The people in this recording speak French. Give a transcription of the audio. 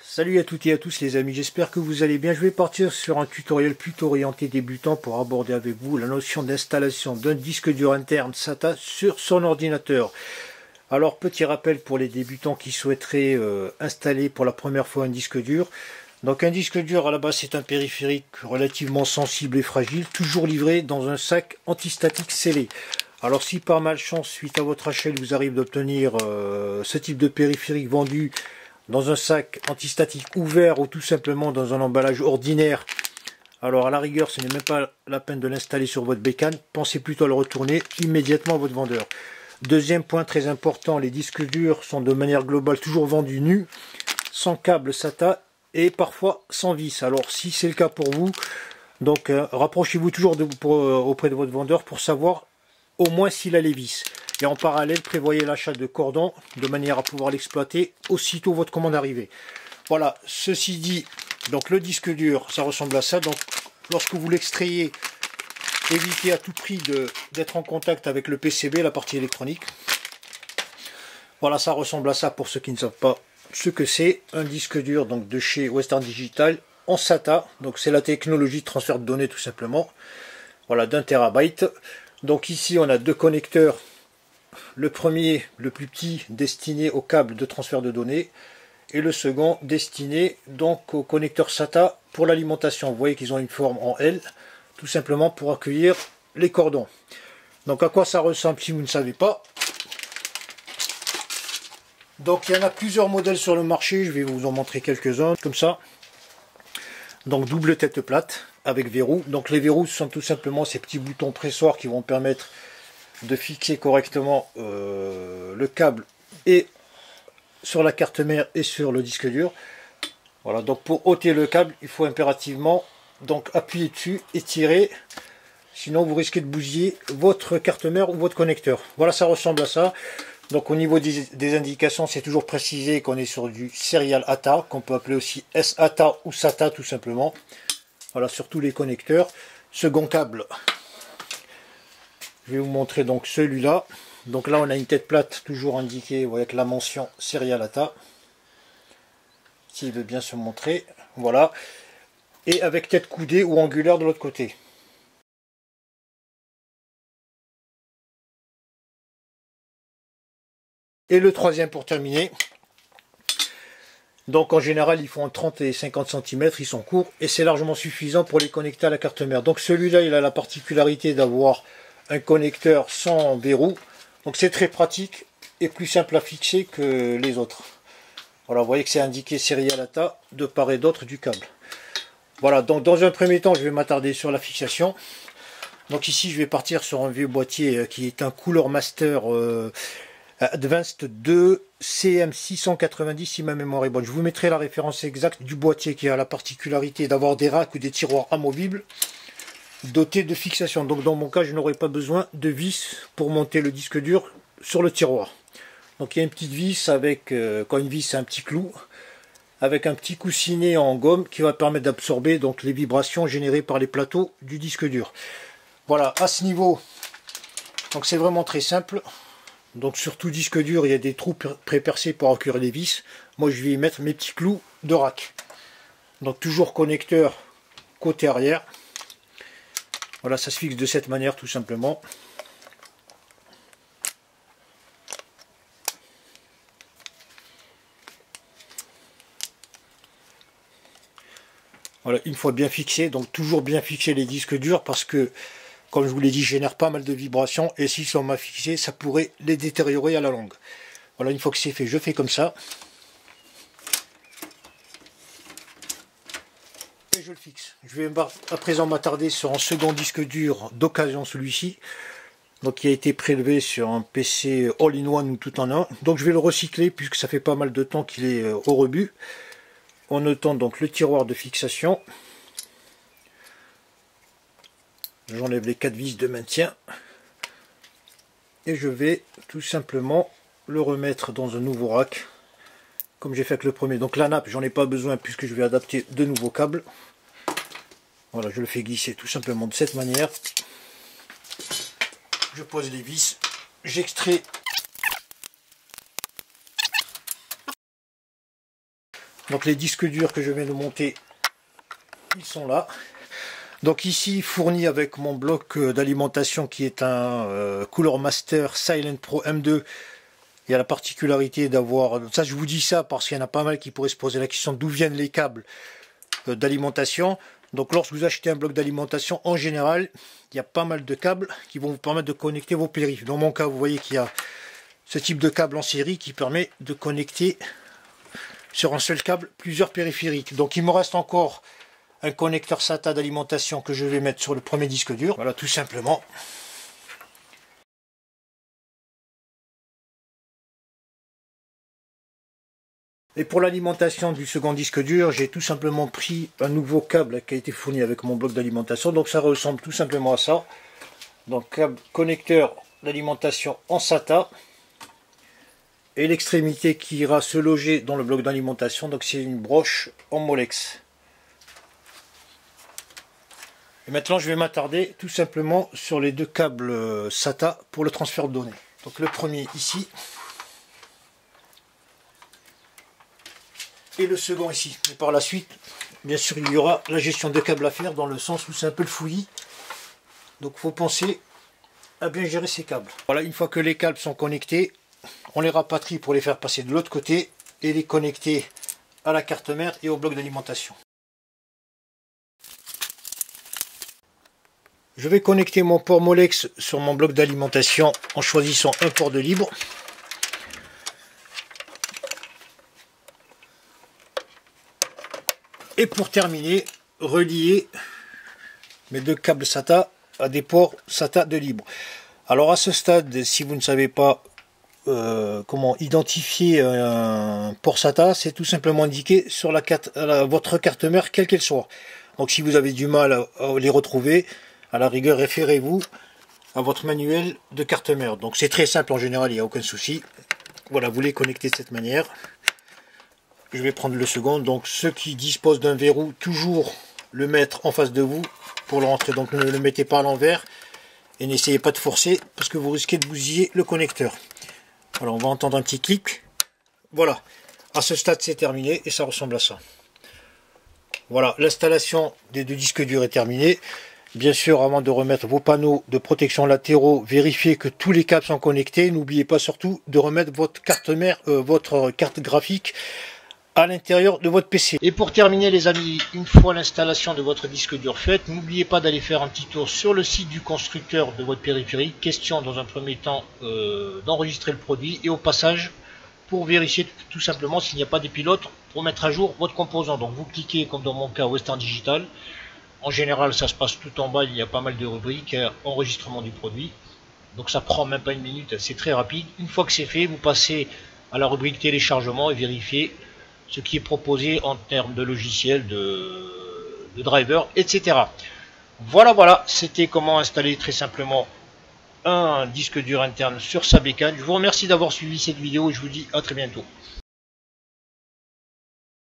Salut à toutes et à tous les amis, j'espère que vous allez bien. Je vais partir sur un tutoriel plutôt orienté débutant pour aborder avec vous la notion d'installation d'un disque dur interne SATA sur son ordinateur. Alors petit rappel pour les débutants qui souhaiteraient installer pour la première fois un disque dur. Donc un disque dur à la base c'est un périphérique relativement sensible et fragile, toujours livré dans un sac antistatique scellé. Alors si par malchance suite à votre achat il vous arrive d'obtenir ce type de périphérique vendu dans un sac antistatique ouvert ou tout simplement dans un emballage ordinaire, alors à la rigueur ce n'est même pas la peine de l'installer sur votre bécane, pensez plutôt à le retourner immédiatement à votre vendeur. Deuxième point très important, les disques durs sont de manière globale toujours vendus nus, sans câble SATA et parfois sans vis. Alors si c'est le cas pour vous, donc rapprochez-vous toujours auprès de votre vendeur pour savoir au moins s'il a les vis. Et en parallèle, prévoyez l'achat de cordons de manière à pouvoir l'exploiter aussitôt votre commande arrivée. Voilà, ceci dit, donc le disque dur, ça ressemble à ça. Donc lorsque vous l'extrayez, évitez à tout prix d'être en contact avec le PCB, la partie électronique. Voilà, ça ressemble à ça pour ceux qui ne savent pas ce que c'est. Un disque dur donc de chez Western Digital en SATA. Donc c'est la technologie de transfert de données tout simplement. Voilà, d'1 TB. Donc ici on a deux connecteurs. Le premier, le plus petit, destiné au câble de transfert de données, et le second destiné donc au connecteur SATA pour l'alimentation. Vous voyez qu'ils ont une forme en L, tout simplement pour accueillir les cordons. Donc à quoi ça ressemble si vous ne savez pas? Donc il y en a plusieurs modèles sur le marché, je vais vous en montrer quelques-uns, comme ça. Donc double tête plate avec verrou. Donc les verrous sont tout simplement ces petits boutons pressoirs qui vont permettre de fixer correctement le câble et sur la carte mère et sur le disque dur. Voilà, donc pour ôter le câble, il faut impérativement donc appuyer dessus et tirer, sinon vous risquez de bousiller votre carte mère ou votre connecteur. Voilà, ça ressemble à ça. Donc au niveau des indications, c'est toujours précisé qu'on est sur du Serial ATA, qu'on peut appeler aussi SATA ou SATA tout simplement. Voilà, sur tous les connecteurs. Second câble, je vais vous montrer donc celui-là. Donc là on a une tête plate toujours indiquée avec la mention Serial ATA. S'il veut bien se montrer. Voilà. Et avec tête coudée ou angulaire de l'autre côté. Et le troisième pour terminer. Donc en général ils font 30 et 50 cm, ils sont courts et c'est largement suffisant pour les connecter à la carte mère. Donc celui-là il a la particularité d'avoir un connecteur sans verrou, donc c'est très pratique et plus simple à fixer que les autres. Voilà, vous voyez que c'est indiqué Serial ATA de part et d'autre du câble. Voilà, donc dans un premier temps je vais m'attarder sur la fixation. Donc ici je vais partir sur un vieux boîtier qui est un Cooler Master Advanced 2 CM690 si ma mémoire est bonne. Je vous mettrai la référence exacte du boîtier qui a la particularité d'avoir des racks ou des tiroirs amovibles doté de fixation. Donc dans mon cas je n'aurai pas besoin de vis pour monter le disque dur sur le tiroir. Donc il y a une petite vis avec, quand une vis c'est un petit clou, avec un petit coussinet en gomme qui va permettre d'absorber donc les vibrations générées par les plateaux du disque dur. Voilà, à ce niveau, donc c'est vraiment très simple. Donc sur tout disque dur il y a des trous pré-percés pour accueillir les vis. Moi je vais y mettre mes petits clous de rack. Donc toujours connecteur côté arrière. Voilà, ça se fixe de cette manière tout simplement. Voilà, une fois bien fixé, donc toujours bien fixer les disques durs parce que, comme je vous l'ai dit, je génère pas mal de vibrations et s'ils sont mal fixés, ça pourrait les détériorer à la longue. Voilà, une fois que c'est fait, je fais comme ça. Et je le fixe. Je vais à présent m'attarder sur un second disque dur d'occasion, celui-ci. Donc qui a été prélevé sur un PC all-in-one ou tout en un. Donc je vais le recycler puisque ça fait pas mal de temps qu'il est au rebut. En notant donc le tiroir de fixation. J'enlève les 4 vis de maintien. Et je vais tout simplement le remettre dans un nouveau rack. Comme j'ai fait avec le premier. Donc la nappe, j'en ai pas besoin puisque je vais adapter de nouveaux câbles. Voilà, je le fais glisser tout simplement de cette manière. Je pose les vis. J'extrais Donc les disques durs que je viens de monter, ils sont là. Donc ici fourni avec mon bloc d'alimentation qui est un Cooler Master Silent Pro M2. Il y a la particularité d'avoir, ça je vous dis ça parce qu'il y en a pas mal qui pourraient se poser la question d'où viennent les câbles d'alimentation. Donc lorsque vous achetez un bloc d'alimentation, en général, il y a pas mal de câbles qui vont vous permettre de connecter vos périphes. Dans mon cas, vous voyez qu'il y a ce type de câble en série qui permet de connecter sur un seul câble plusieurs périphériques. Donc il me reste encore un connecteur SATA d'alimentation que je vais mettre sur le premier disque dur. Voilà, tout simplement. Et pour l'alimentation du second disque dur, j'ai tout simplement pris un nouveau câble qui a été fourni avec mon bloc d'alimentation. Donc ça ressemble tout simplement à ça. Donc câble connecteur d'alimentation en SATA. Et l'extrémité qui ira se loger dans le bloc d'alimentation. Donc c'est une broche en Molex. Et maintenant je vais m'attarder tout simplement sur les deux câbles SATA pour le transfert de données. Donc le premier ici. Et le second ici. Et par la suite, bien sûr, il y aura la gestion de câbles à faire dans le sens où c'est un peu le fouillis. Donc il faut penser à bien gérer ces câbles. Voilà, une fois que les câbles sont connectés, on les rapatrie pour les faire passer de l'autre côté et les connecter à la carte mère et au bloc d'alimentation. Je vais connecter mon port Molex sur mon bloc d'alimentation en choisissant un port de libre. Et pour terminer, relier mes deux câbles SATA à des ports SATA de libre. Alors à ce stade, si vous ne savez pas comment identifier un port SATA, c'est tout simplement indiqué sur votre carte mère, quelle qu'elle soit. Donc si vous avez du mal à les retrouver, à la rigueur, référez-vous à votre manuel de carte mère. Donc c'est très simple en général, il n'y a aucun souci. Voilà, vous les connectez de cette manière. Je vais prendre le second. Donc ceux qui disposent d'un verrou, toujours le mettre en face de vous pour le rentrer. Donc ne le mettez pas à l'envers et n'essayez pas de forcer parce que vous risquez de bousiller le connecteur. Alors on va entendre un petit clic. Voilà, à ce stade c'est terminé et ça ressemble à ça. Voilà, l'installation des deux disques durs est terminée. Bien sûr, avant de remettre vos panneaux de protection latéraux, vérifiez que tous les câbles sont connectés. N'oubliez pas surtout de remettre votre carte mère, votre carte graphique à l'intérieur de votre PC. Et pour terminer les amis, une fois l'installation de votre disque dur faite, n'oubliez pas d'aller faire un petit tour sur le site du constructeur de votre périphérique. Question dans un premier temps d'enregistrer le produit et au passage pour vérifier tout simplement s'il n'y a pas des pilotes pour mettre à jour votre composant. Donc vous cliquez comme dans mon cas Western Digital. En général ça se passe tout en bas, il y a pas mal de rubriques, enregistrement du produit. Donc ça prend même pas une minute, c'est très rapide. Une fois que c'est fait, vous passez à la rubrique téléchargement et vérifiez ce qui est proposé en termes de logiciel, de driver, etc. Voilà, c'était comment installer très simplement un disque dur interne sur sa bécane. Je vous remercie d'avoir suivi cette vidéo et je vous dis à très bientôt.